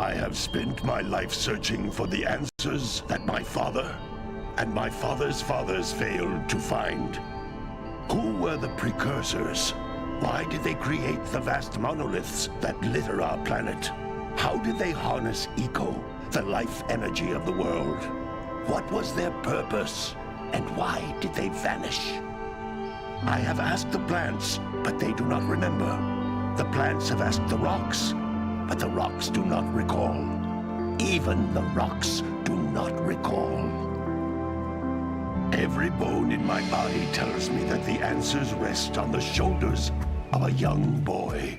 I have spent my life searching for the answers that my father and my father's fathers failed to find. Who were the precursors? Why did they create the vast monoliths that litter our planet? How did they harness eco, the life energy of the world? What was their purpose? And why did they vanish? I have asked the plants, but they do not remember. The plants have asked the rocks, but the rocks do not recall. Even the rocks do not recall. Every bone in my body tells me that the answers rest on the shoulders of a young boy.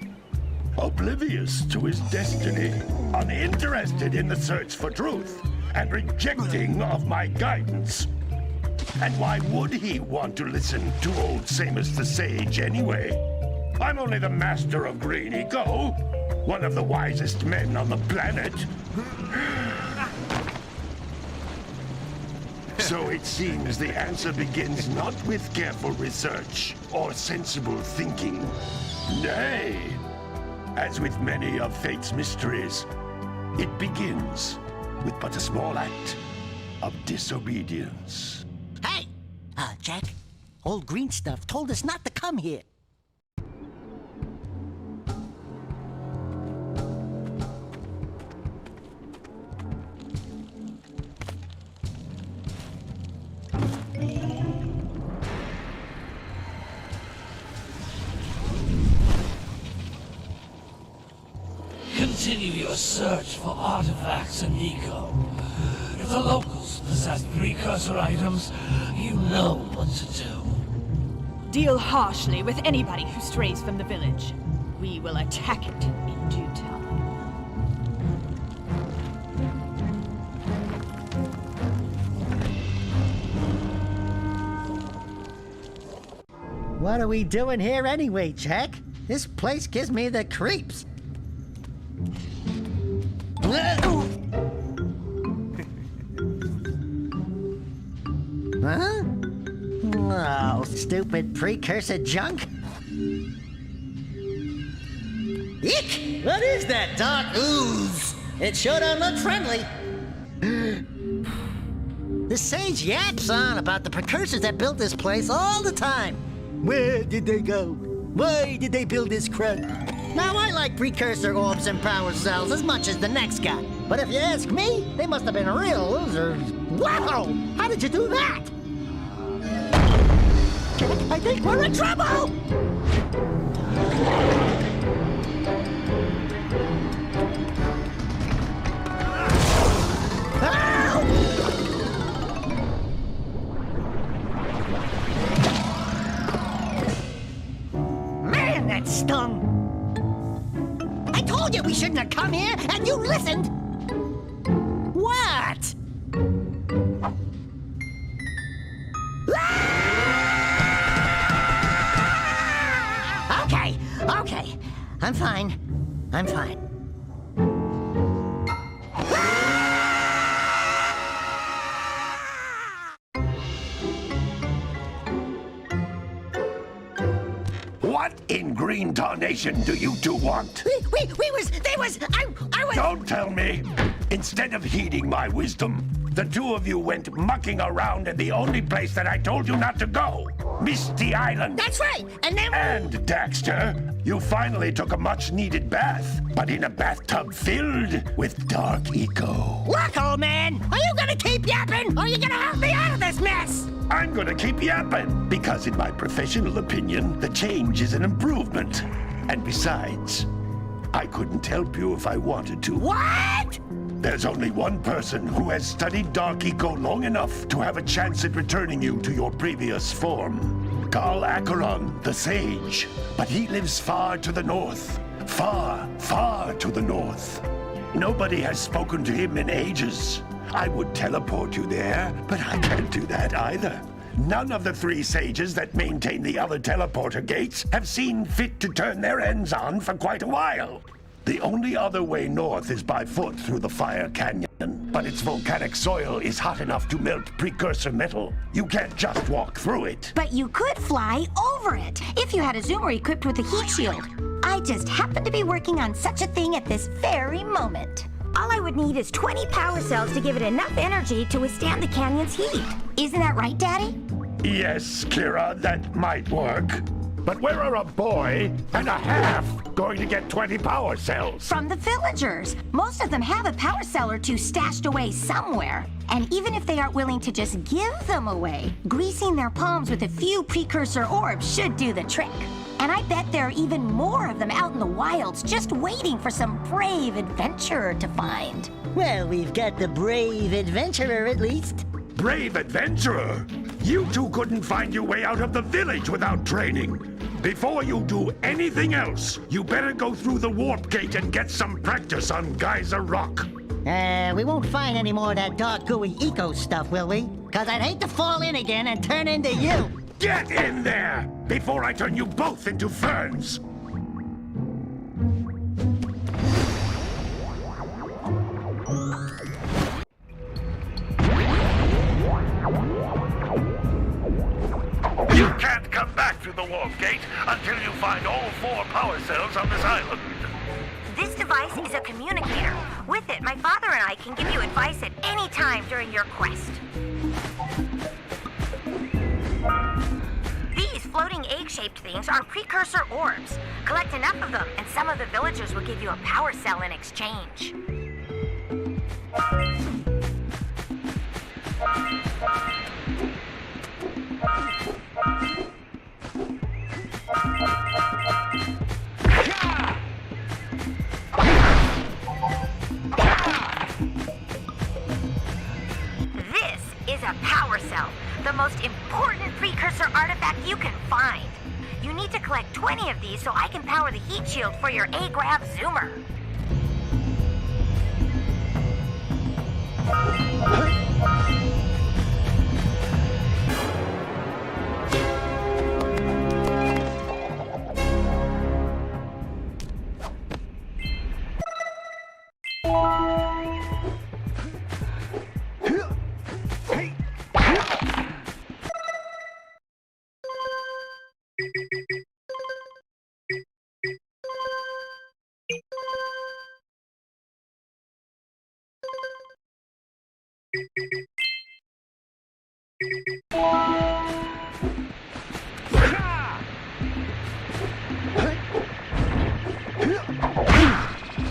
Oblivious to his destiny, uninterested in the search for truth, and rejecting of my guidance. And why would he want to listen to old Samus the Sage anyway? I'm only the master of green eco, one of the wisest men on the planet. So it seems the answer begins not with careful research or sensible thinking. Nay, as with many of fate's mysteries, it begins with but a small act of disobedience. Hey! Jack, old green stuff told us not to come here. Continue your search for artifacts and eco. If the locals possess precursor items, you know what to do. Deal harshly with anybody who strays from the village. We will attack it in due time. What are we doing here anyway, Jack? This place gives me the creeps. Huh? Oh, stupid precursor junk. Eek! What is that dark ooze? It sure don't look friendly. The sage yaps on about the precursors that built this place all the time. Where did they go? Why did they build this crud? Now, I like precursor orbs and power cells as much as the next guy. But if you ask me, they must have been real losers. Wow! How did you do that? I think we're in trouble! Man, that stung! I told you we shouldn't have come here, and you listened! What? Okay. I'm fine. What in green tarnation do you two want? I was... Don't tell me! Instead of heeding my wisdom, the two of you went mucking around in the only place that I told you not to go, Misty Island. That's right, and then... And, Daxter, you finally took a much-needed bath, but in a bathtub filled with dark eco. Look, old man, are you gonna keep yapping, or are you gonna help me out of this mess? I'm gonna keep yapping, because in my professional opinion, the change is an improvement. And besides, I couldn't help you if I wanted to. What? There's only one person who has studied Dark Eco long enough to have a chance at returning you to your previous form. Carl Acheron, the Sage. But he lives far to the north. Far, far to the north. Nobody has spoken to him in ages. I would teleport you there, but I can't do that either. None of the three sages that maintain the other teleporter gates have seen fit to turn their ends on for quite a while. The only other way north is by foot through the Fire Canyon, but its volcanic soil is hot enough to melt precursor metal. You can't just walk through it. But you could fly over it if you had a zoomer equipped with a heat shield. I just happen to be working on such a thing at this very moment. All I would need is 20 power cells to give it enough energy to withstand the canyon's heat. Isn't that right, Daddy? Yes, Kira, that might work. But where are a boy and a half going to get 20 power cells? From the villagers. Most of them have a power cell or two stashed away somewhere. And even if they aren't willing to just give them away, greasing their palms with a few precursor orbs should do the trick. And I bet there are even more of them out in the wilds just waiting for some brave adventurer to find. Well, we've got the brave adventurer at least. Brave adventurer! You two couldn't find your way out of the village without training. Before you do anything else, you better go through the warp gate and get some practice on Geyser Rock. We won't find any more of that dark gooey eco stuff, will we? 'Cause I'd hate to fall in again and turn into you. Get in there before I turn you both into ferns. You can't come back through the warp gate until you find all 4 power cells on this island. This device is a communicator. With it, my father and I can give you advice at any time during your quest. These floating egg-shaped things are precursor orbs. Collect enough of them, and some of the villagers will give you a power cell in exchange. This is a power cell, the most important precursor artifact you can find. You need to collect 20 of these so I can power the heat shield for your A-Grav zoomer.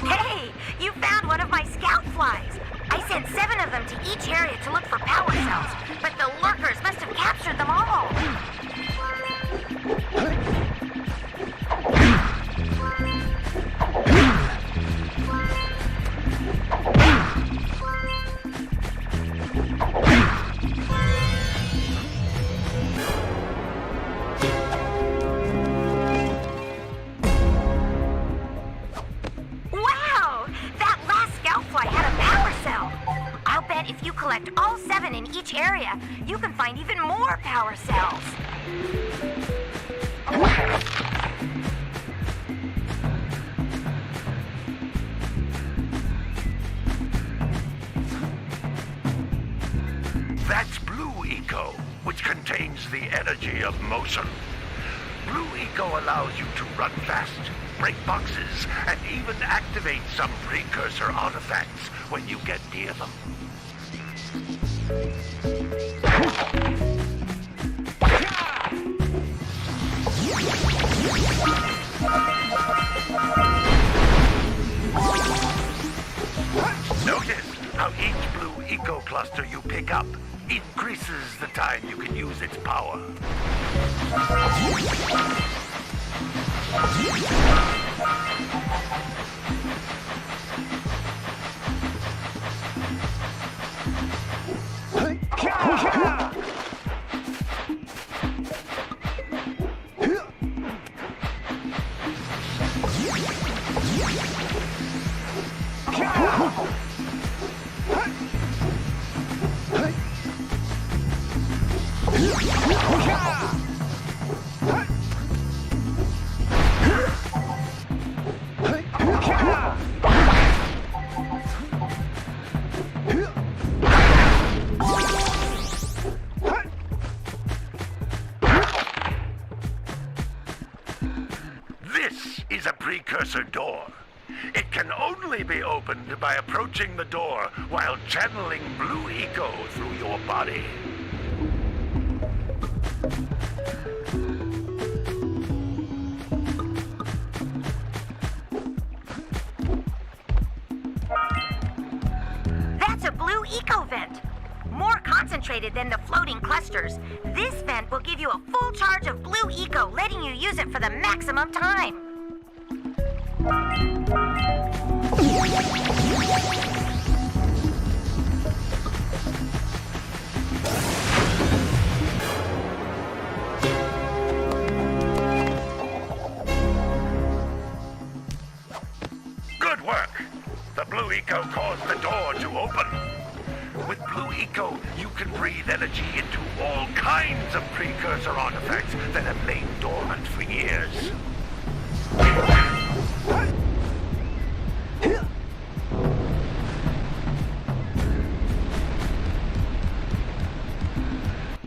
Hey, you found one of my scout flies. I sent 7 of them to each area to look for power cells, but the lurkers must have captured them all. Wow! That last scout fly had a power cell. I'll bet if you collect all 7 in each area, you can find even more power cells. That's Blue Eco, which contains the energy of motion. Blue Eco allows you to run fast, break boxes, and even activate some precursor artifacts when you get near them. Notice how each Blue Eco cluster you pick up increases the time you can use its power. This is a precursor door. It can only be opened by approaching the door while channeling blue eco through your body. That's a blue eco vent. More concentrated than the floating clusters. This vent will give you a full charge of blue eco, letting you use it for the maximum time. Good work. The blue eco caused the door to open. With blue eco, you can breathe energy into all kinds of precursor artifacts that have lain dormant for years.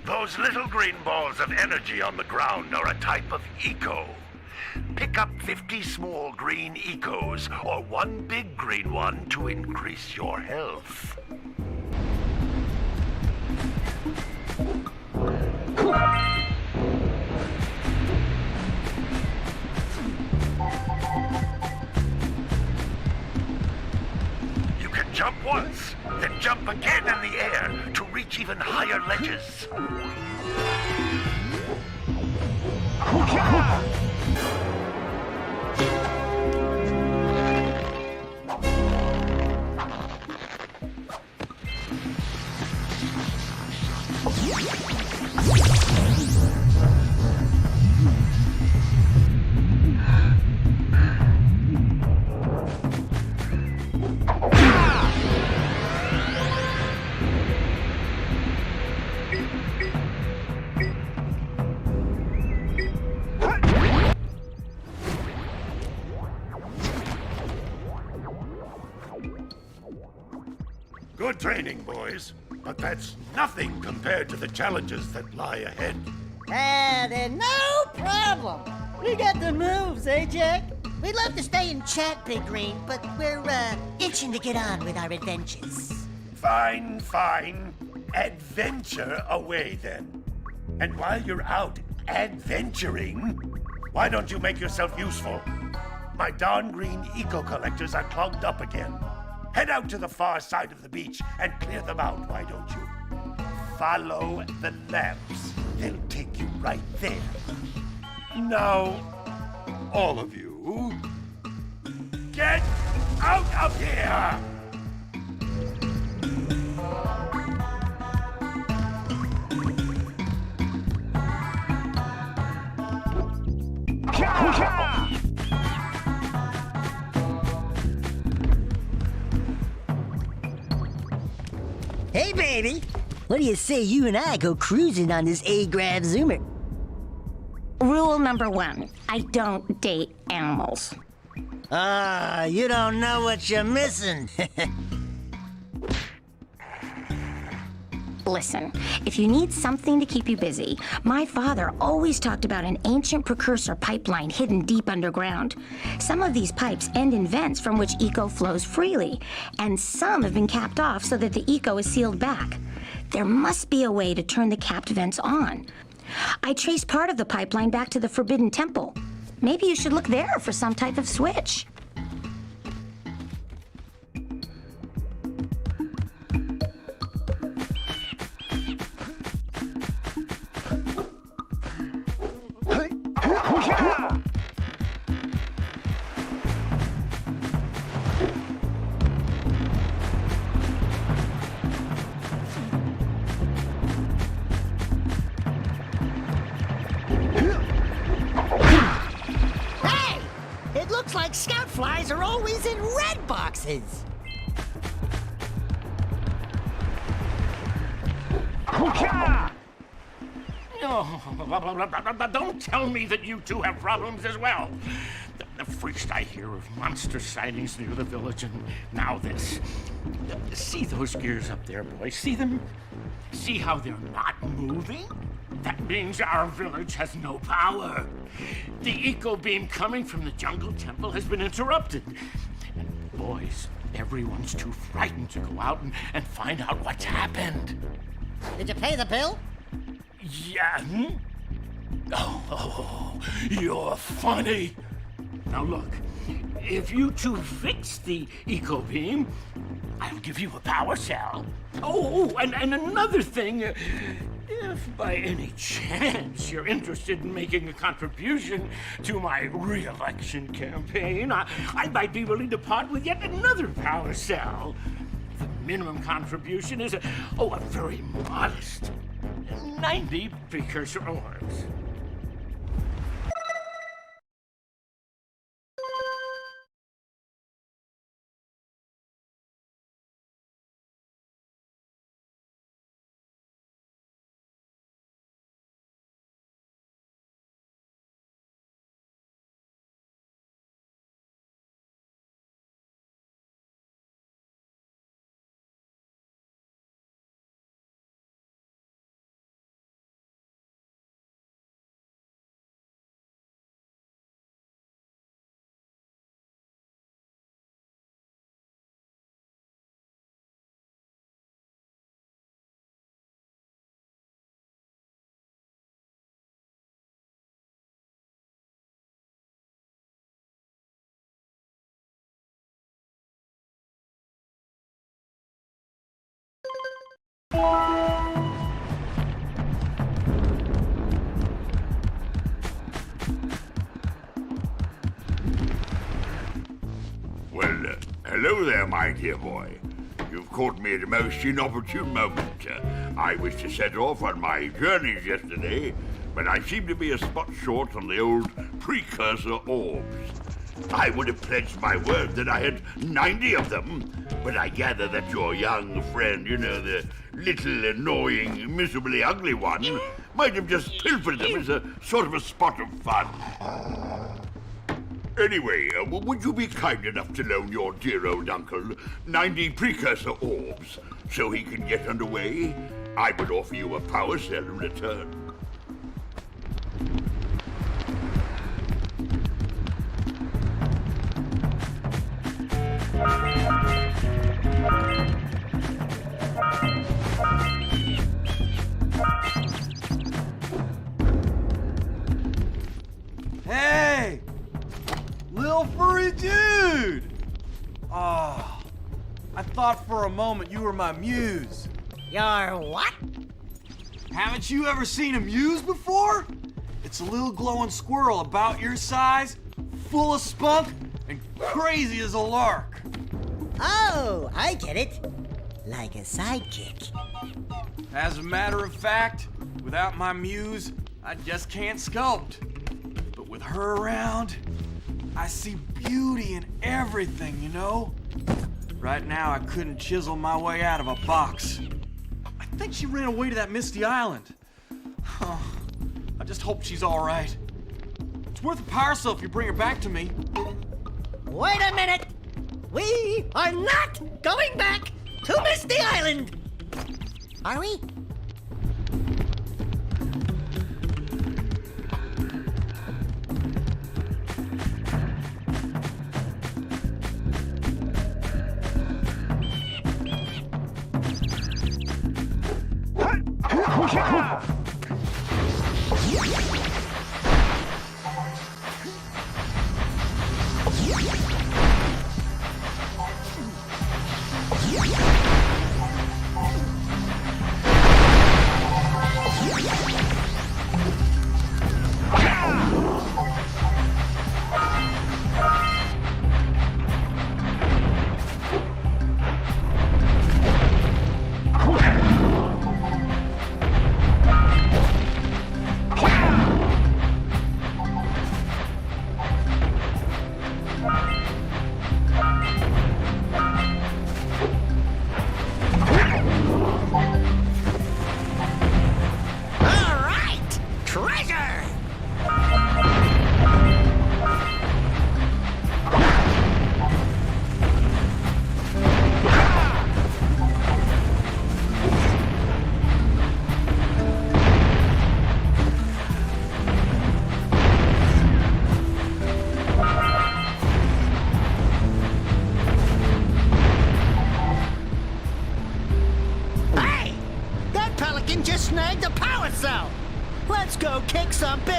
Those little green balls of energy on the ground are a type of eco. Pick up 50 small green ecos or one big green one to increase your health. You can jump once, then jump again in the air to reach even higher ledges. Good training, boys. But that's nothing compared to the challenges that lie ahead. Then no problem. We got the moves, eh, Jack? We'd love to stay and chat, Big Green, but we're, itching to get on with our adventures. Fine, fine. Adventure away, then. And while you're out adventuring, why don't you make yourself useful? My darn green eco-collectors are clogged up again. Head out to the far side of the beach and clear them out, why don't you? Follow the lamps. They'll take you right there. Now, all of you, get out of here! Hey, baby. What do you say you and I go cruising on this A-Grav Zoomer? Rule number 1, I don't date animals. You don't know what you're missing. Listen, if you need something to keep you busy, my father always talked about an ancient precursor pipeline hidden deep underground. Some of these pipes end in vents from which eco flows freely, and some have been capped off so that the eco is sealed back. There must be a way to turn the capped vents on. I traced part of the pipeline back to the Forbidden Temple. Maybe you should look there for some type of switch. Looks like scout flies are always in red boxes. No, don't tell me that you two have problems as well. First I hear of monster sightings near the village, and now this. See those gears up there, boys? See them? See how they're not moving? That means our village has no power. The eco beam coming from the jungle temple has been interrupted. boys, everyone's too frightened to go out and find out what's happened. Did you pay the bill? Yeah. Oh, you're funny. Now look, if you two fix the eco beam, I'll give you a power cell. Oh, and another thing, if by any chance you're interested in making a contribution to my re-election campaign, I might be willing to part with yet another power cell. The minimum contribution is a very modest 90 precursor orbs. Well, hello there, my dear boy. You've caught me at a most inopportune moment. I was to set off on my journeys yesterday, but I seem to be a spot short on the old precursor orbs. I would have pledged my word that I had 90 of them, but I gather that your young friend, the little annoying, miserably ugly one, might have just pilfered them as a sort of a spot of fun. Anyway, would you be kind enough to loan your dear old uncle 90 precursor orbs so he can get underway? I would offer you a power cell in return. Hey! Lil furry dude! Oh, I thought for a moment you were my muse. Your what? Haven't you ever seen a muse before? It's a little glowing squirrel about your size, full of spunk, and crazy as a lark. Oh, I get it. Like a sidekick. As a matter of fact, without my muse, I just can't sculpt. But with her around, I see beauty in everything, you know? Right now, I couldn't chisel my way out of a box. I think she ran away to that misty island. Huh. I just hope she's all right. It's worth a power cell if you bring her back to me. Wait a minute! We are not going back to Misty Island! Are we?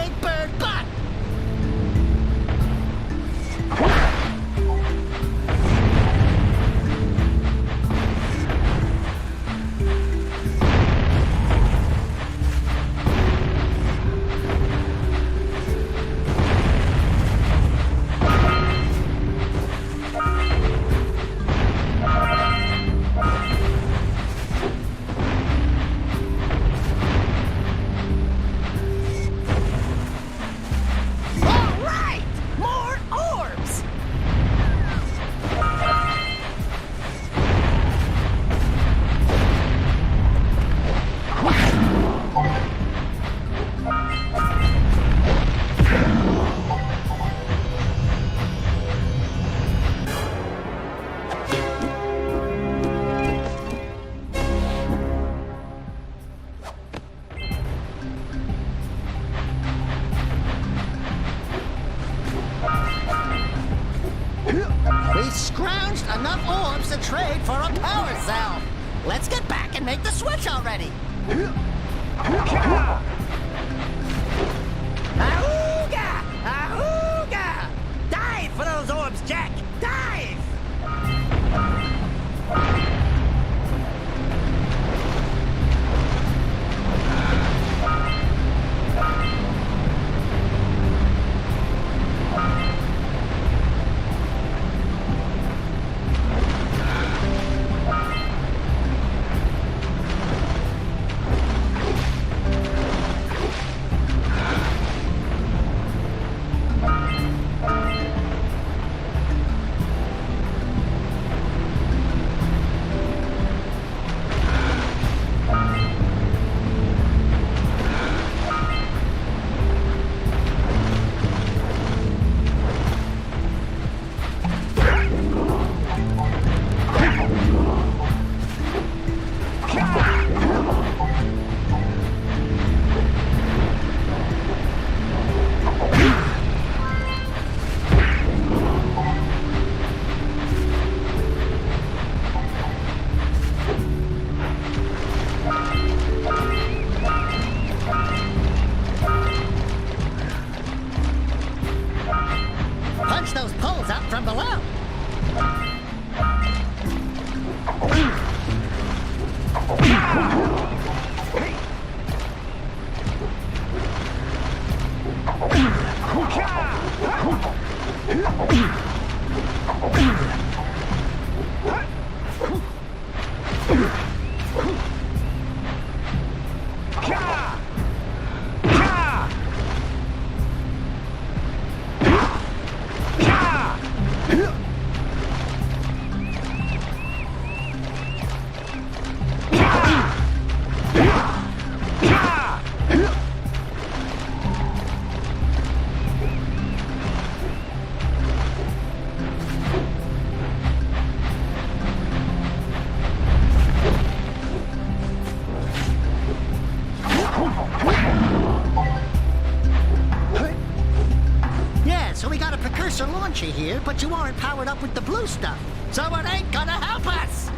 big bird butt! We scrounged enough orbs to trade for a power cell. Let's get back and make the switch already. Ahooga! Ahooga! Dive for those orbs, Jack! Dive! Punch those poles out from below. So we got a precursor launcher here, but you aren't powered up with the blue stuff. So it ain't gonna help us!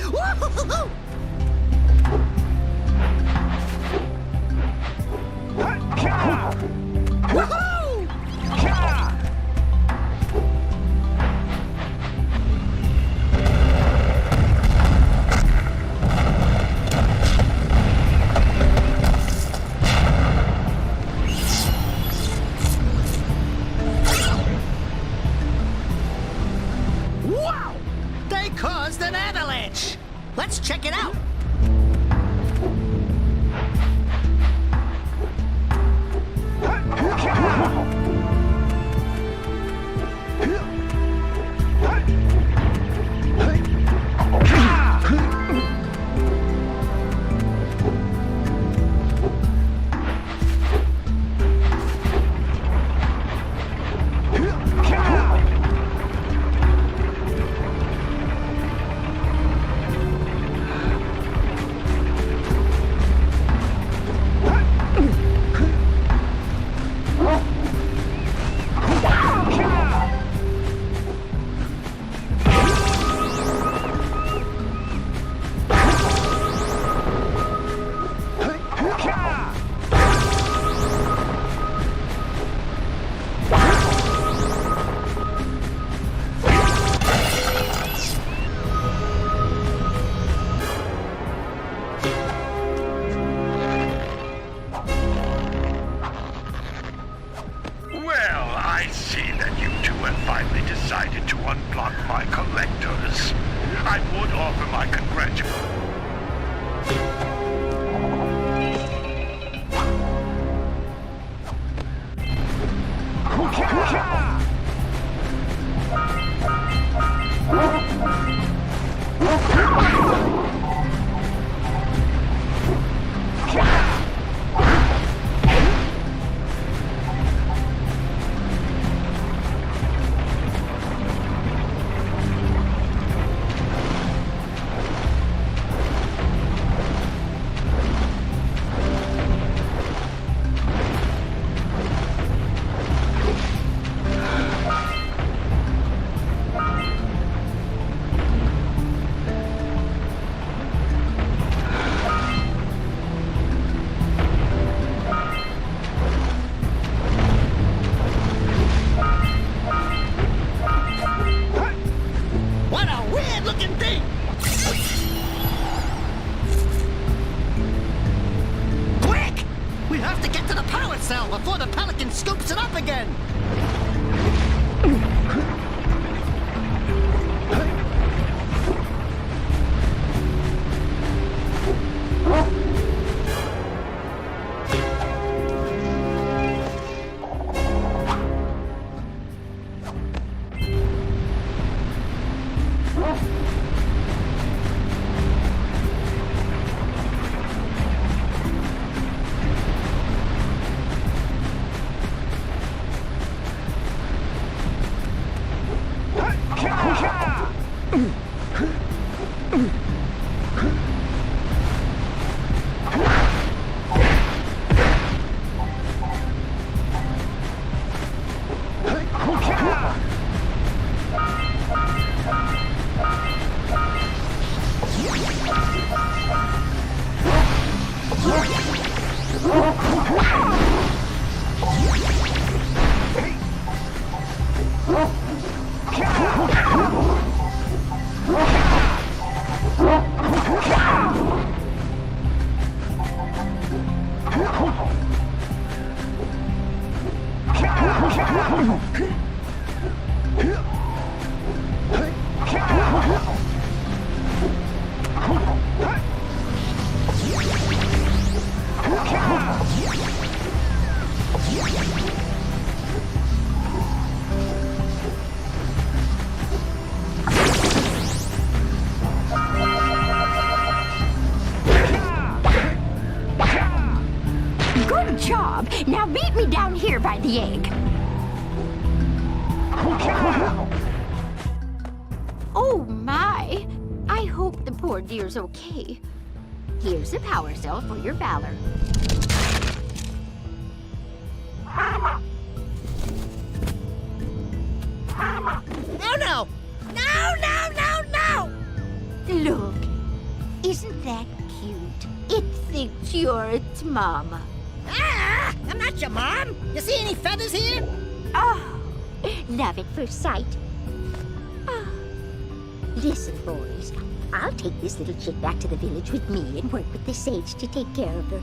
Woo-hoo-hoo-hoo! Woohoo! Wow! They caused an avalanche! Let's check it out! Well, I see that you two have finally decided to unblock my collectors. I would offer my congratulations. What a weird-looking thing! Quick! We have to get to the power cell before the Pelican scoops it up again! Good job. Now meet me down here by the egg. Oh my! I hope the poor dear's okay. Here's a power cell for your valor. Oh no! No, no, no, no! Look, isn't that cute? It thinks you're its mama. Ah, I'm not your mom. You see any feathers here? Oh, love at first sight. Oh. Listen, boys, I'll take this little chick back to the village with me and work with the sage to take care of her.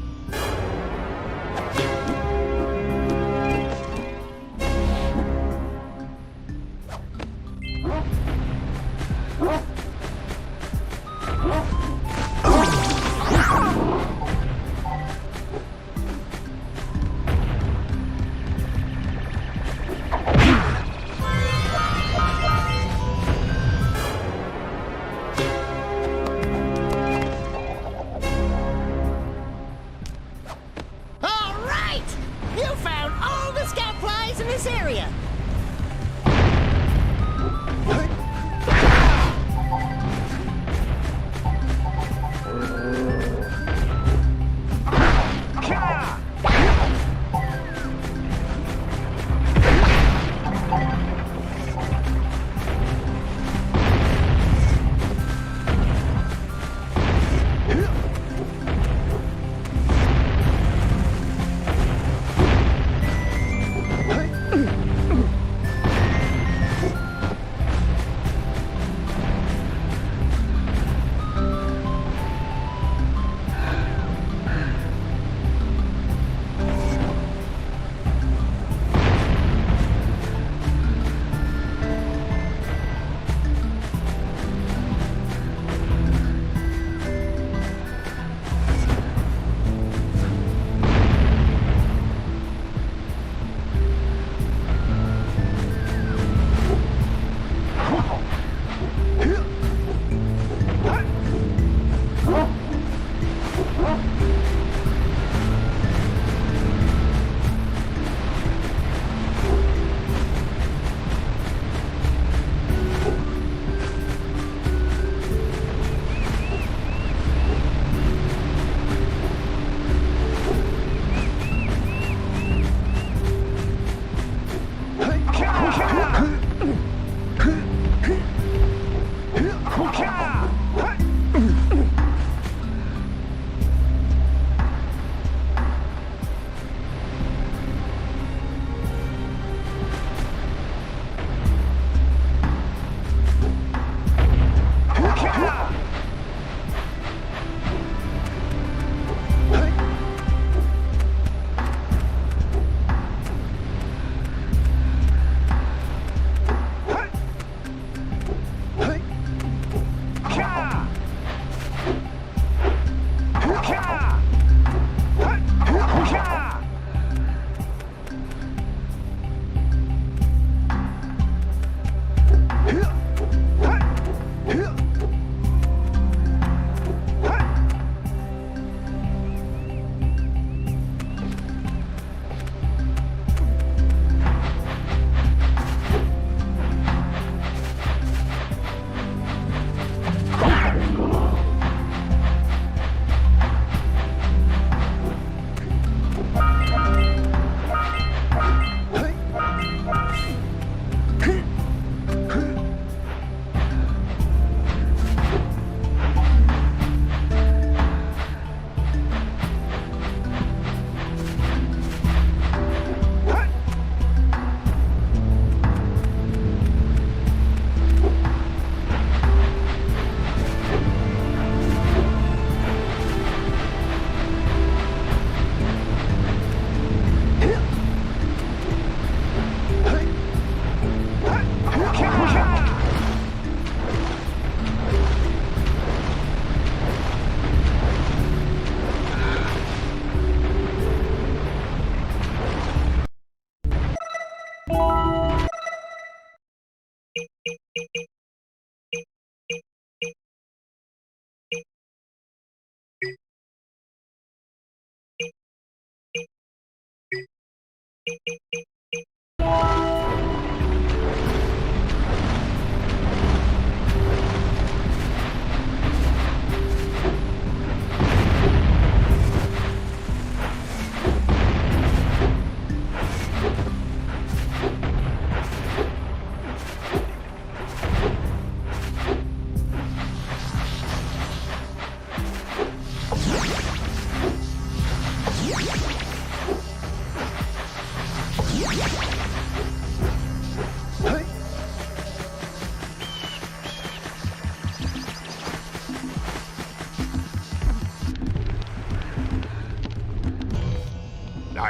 All right!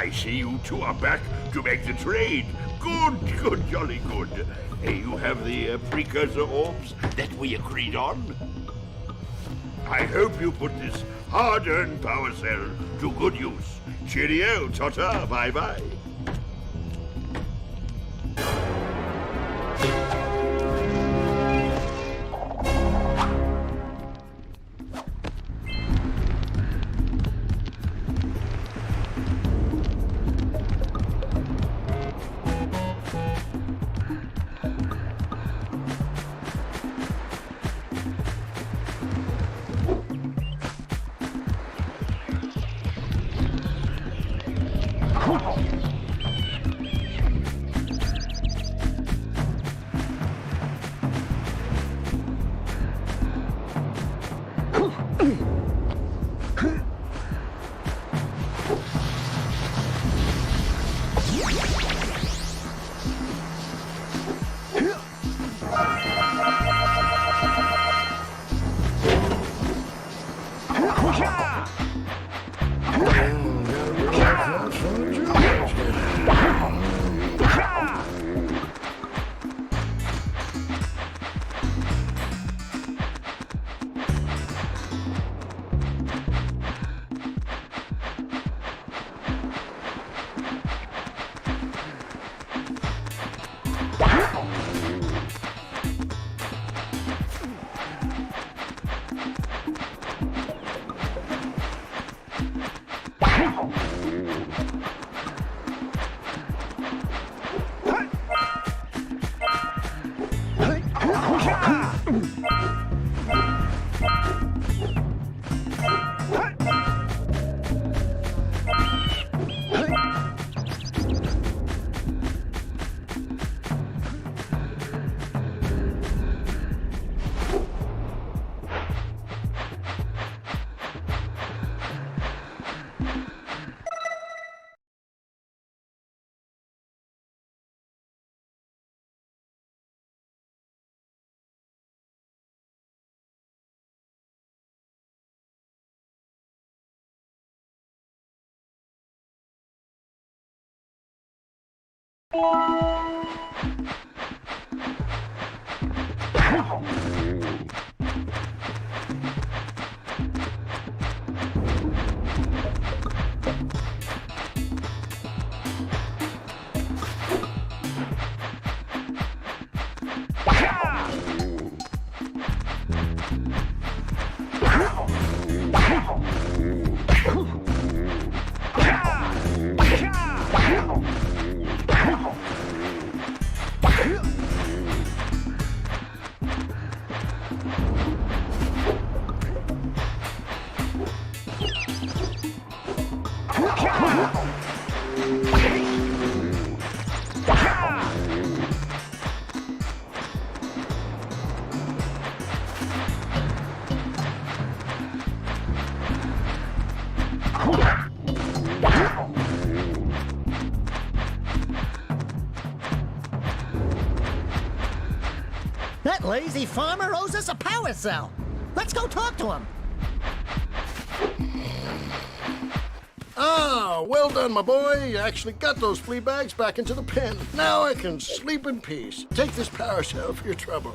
I see you two are back to make the trade. Good, jolly good. You have the precursor orbs that we agreed on? I hope you put this hard-earned power cell to good use. Cheerio, ta-ta, bye-bye. That lazy farmer owes us a power cell. Let's go talk to him. Ah, well done, my boy. You actually got those flea bags back into the pen. Now I can sleep in peace. Take this power cell for your trouble.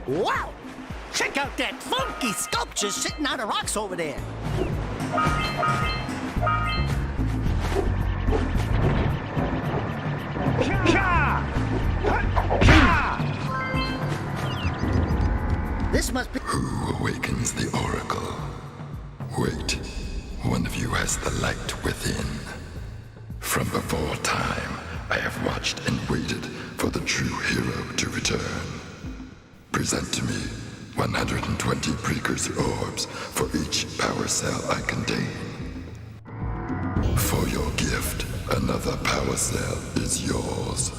Wow! Check out that funky sculpture sitting out of rocks over there. This must be... Who awakens the oracle? Wait, one of you has the light within. From before time, I have watched and waited for the true hero to return. Present to me 120 precursor orbs for each power cell I contain. For your gift, another power cell is yours.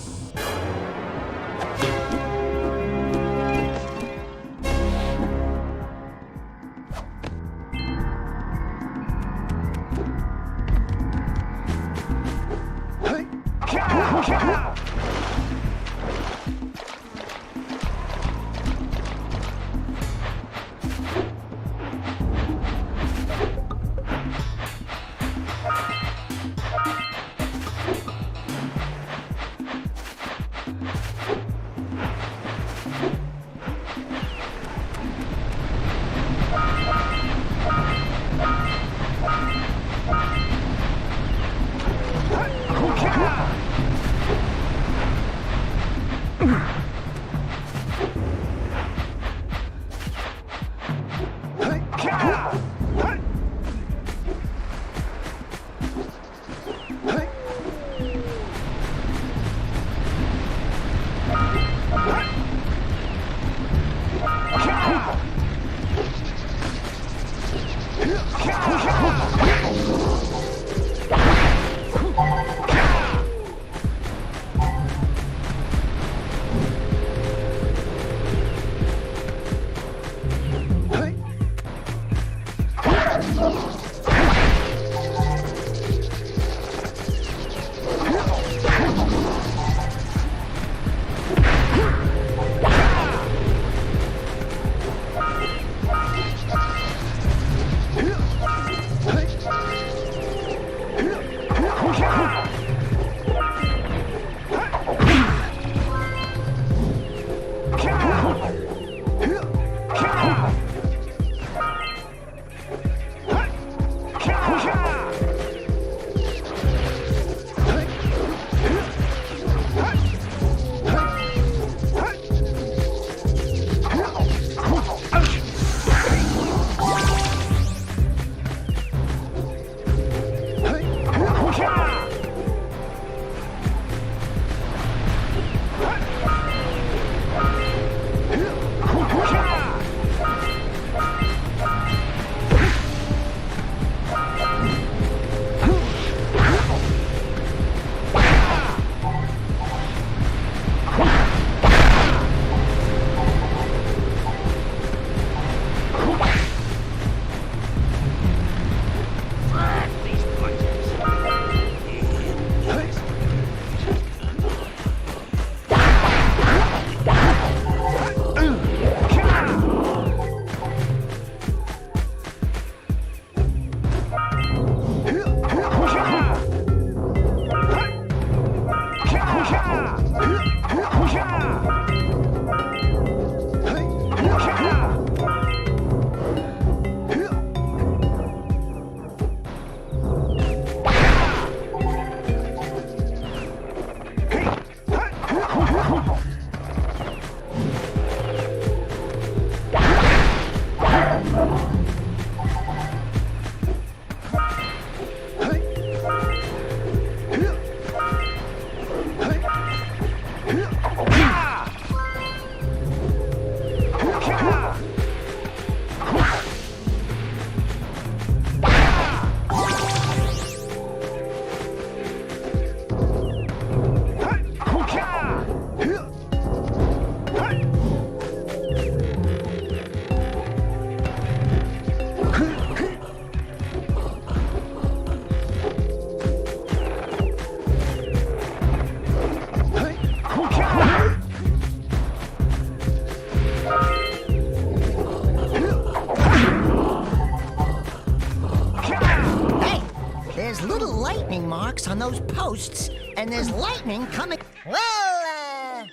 On those posts, and there's lightning coming. Well,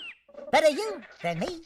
better you than me.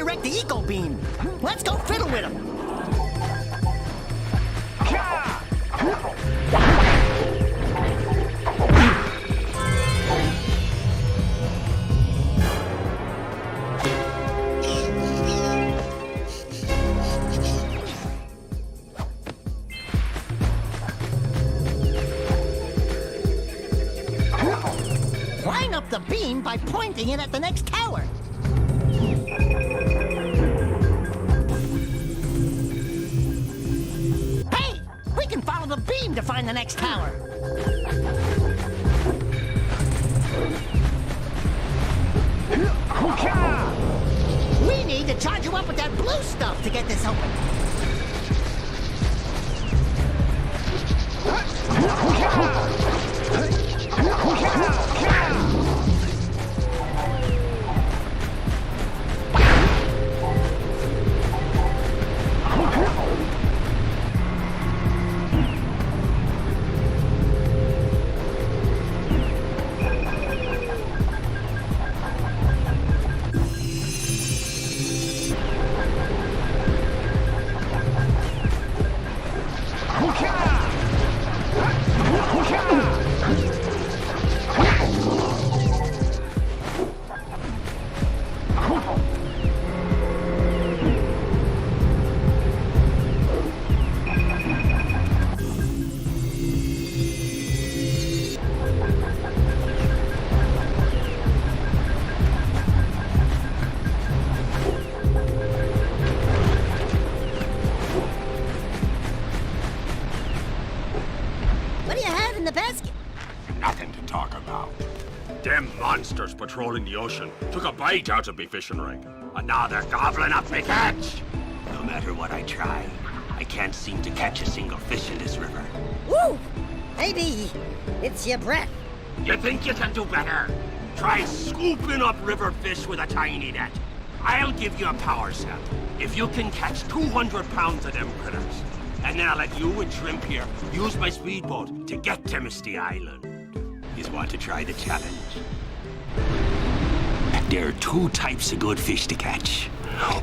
redirect the eco beam. Let's go fiddle with him. Line up the beam by pointing it at the next tower. Hey! We can follow the beam to find the next tower. We need to charge you up with that blue stuff to get this open. What do you have in the basket? Nothing to talk about. Them monsters patrolling the ocean took a bite out of me fishing ring. And now they're gobbling up me catch. No matter what I try, I can't seem to catch a single fish in this river. Woo! Maybe it's your breath. You think you can do better? Try scooping up river fish with a tiny net. I'll give you a power cell if you can catch 200 pounds of them critters. And then I'll let you and Shrimp here use my speedboat to get to Misty Island. You want to try the challenge? There are two types of good fish to catch.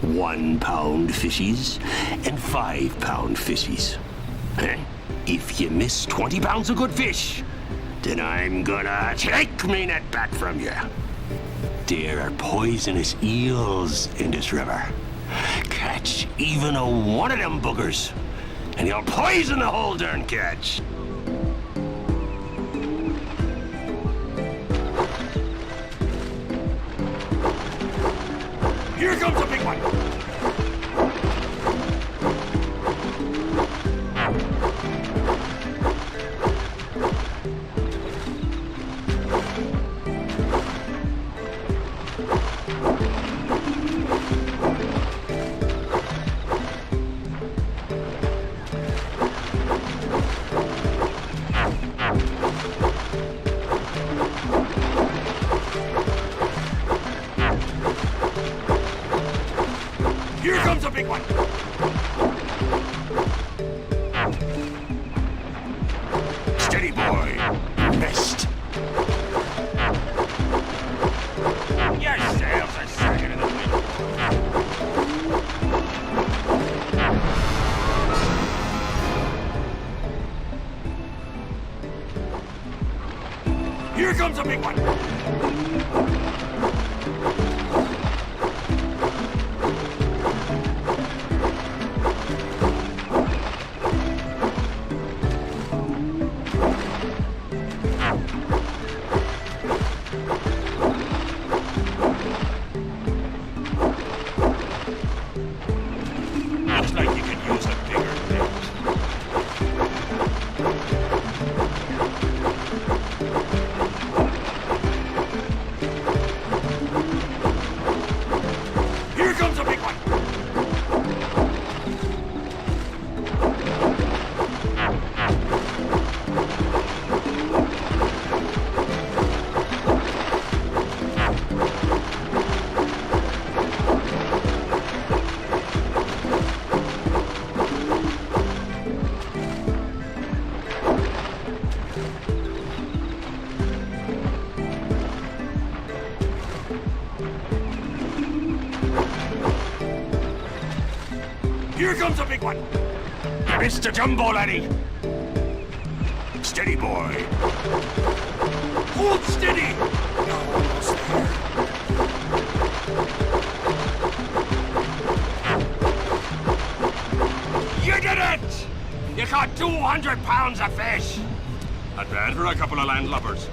1 pound fishies and 5 pound fishies. If you miss 20 pounds of good fish, then I'm gonna take me net back from you. There are poisonous eels in this river. Catch even one of them boogers, and you'll poison the whole darn catch. Here comes a big one. Here comes a big one. Steady, boy. Missed. Your sails are sagging in the wind. Here comes a big one. Looks like you could use a bigger net. Here comes a big one. Here comes a big one. Mr. Jumbo Laddie. Steady, boy. Hold steady. Almost there. You did it! You caught 200 pounds of fish. Not bad for a couple of landlubbers.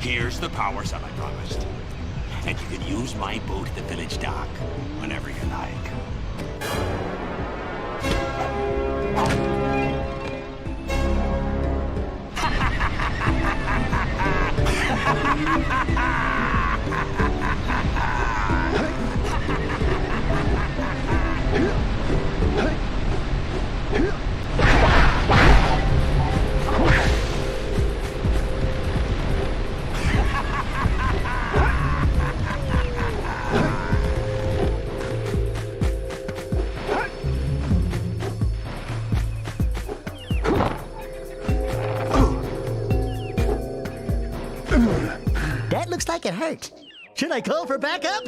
Here's the power cell I promised. And you can use my boat at the village dock whenever you like. That looks like it hurt. Should I call for backup?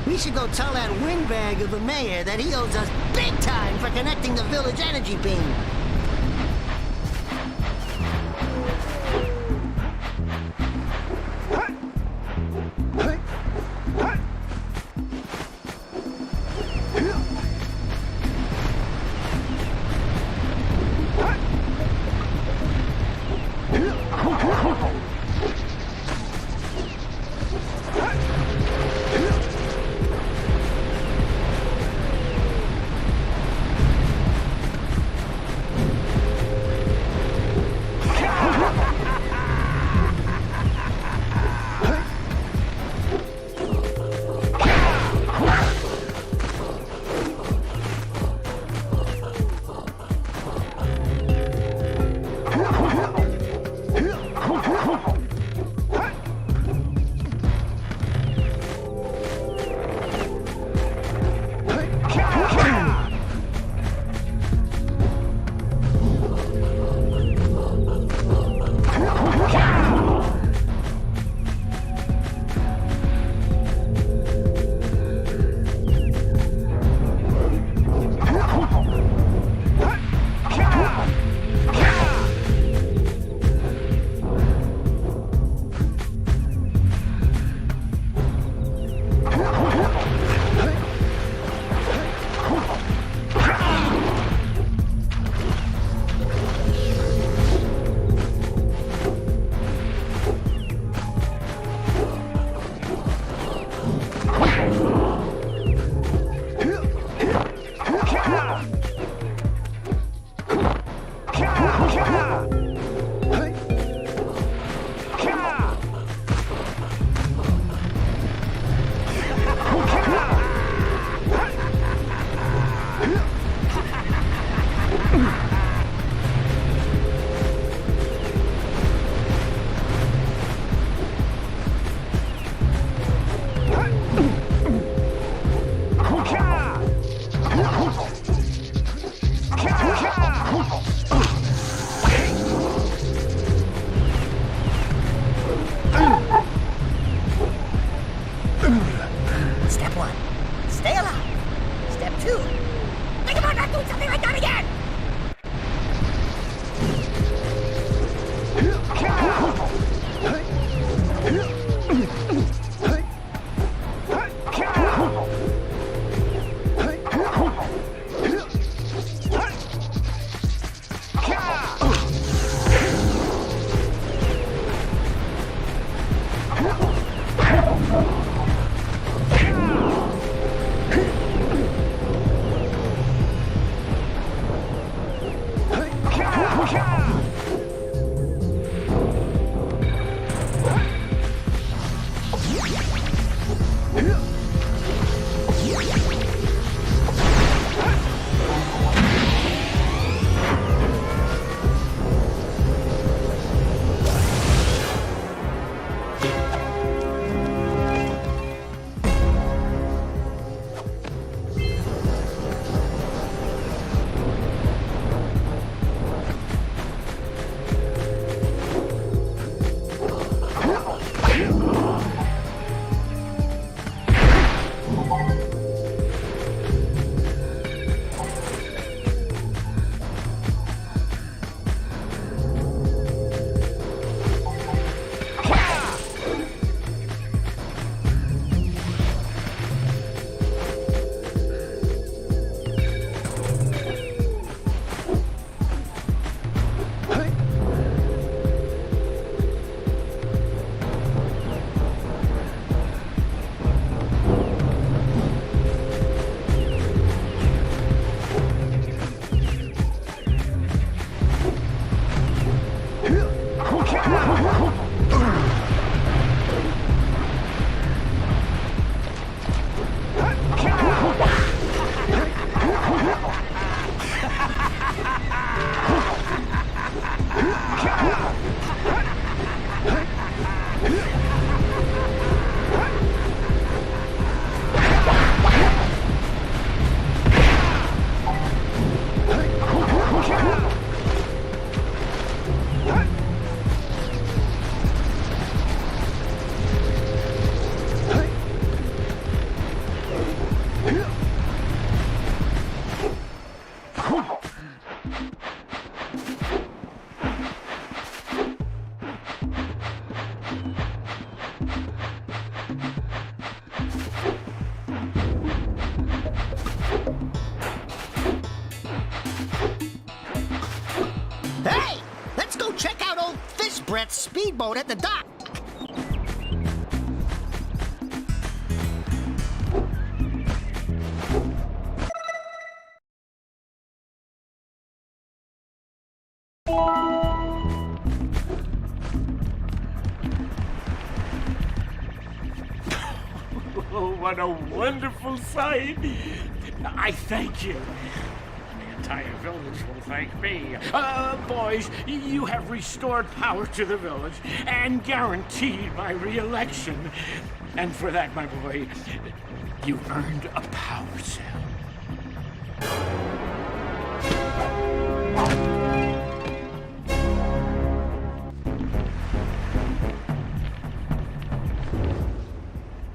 We should go tell that windbag of a mayor that he owes us big time for connecting the village energy beam. Brett's speedboat at the dock. Oh, what a wonderful sight! I thank you. The entire village will thank me. Boys, you have restored power to the village and guaranteed my re-election. And for that, my boy, you earned a power cell.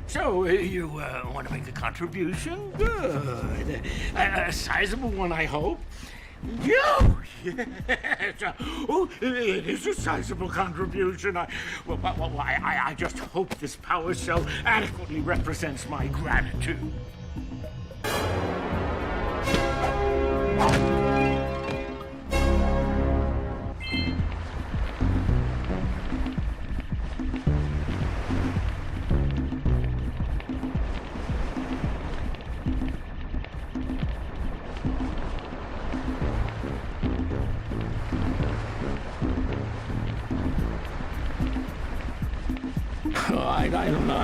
So, you want to make a contribution? Good. A sizable one, I hope. Yes. Oh, it is a sizable contribution. I just hope this power cell adequately represents my gratitude. I don't know.